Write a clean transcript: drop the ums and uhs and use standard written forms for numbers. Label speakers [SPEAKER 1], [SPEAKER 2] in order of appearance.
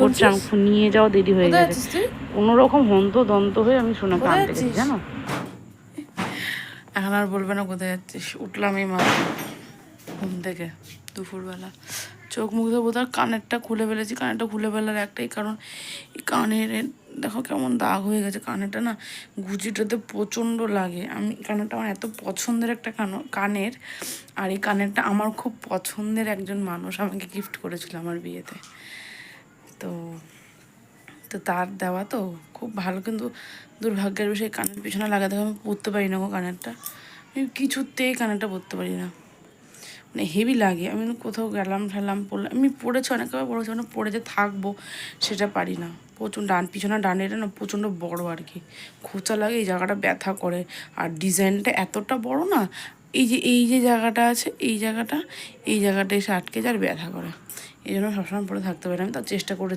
[SPEAKER 1] করছে, আমি নিয়ে যাওয়া দেরি হয়ে গেছে, কোনো রকম হন্তদন্ত হয়ে আমি সোনাকে আনতে গেছি জানো।
[SPEAKER 2] এখন আর বলবে না কোথায় যাচ্ছিস। উঠলাম এই মাত্র ঘুম থেকে দুপুরবেলা, চোখ মুখ ধরে বোধহয় কানেরটা খুলে ফেলেছি। কানেরটা খুলে ফেলার একটাই কারণ, এই কানের দেখো কেমন দাগ হয়ে গেছে। কানেরটা না গুজিটাতে প্রচণ্ড লাগে। আমি কানেরটা আমার এত পছন্দের একটা কানের, আর এই কানেরটা আমার খুব পছন্দের একজন মানুষ আমাকে গিফট করেছিল আমার বিয়েতে। তো তো তার দেওয়া তো খুব ভালো, কিন্তু দুর্ভাগ্যের বিষয়ে কানের পিছনে লাগাতে আমি পরতে পারি না গো কানেরটা। আমি কিছুতেই কানেরটা পরতে পারি না, মানে হেভি লাগে। আমি কোথাও গেলাম ঠেলাম পড়লাম, আমি পড়েছি অনেকবার পড়েছি, মানে পড়ে যে থাকবো সেটা পারি না। প্রচণ্ড পিছনে ডানেটা না প্রচণ্ড বড় আর কি, খোঁচা লাগে, এই জায়গাটা ব্যথা করে। আর ডিজাইনটা এতটা বড় না, এই যে জায়গাটা আছে, এই জায়গাটা এসে আটকে যায় আর ব্যথা করে। এই জন্য সবসময় পরে থাকতে পারি। আমি তার চেষ্টা করেছি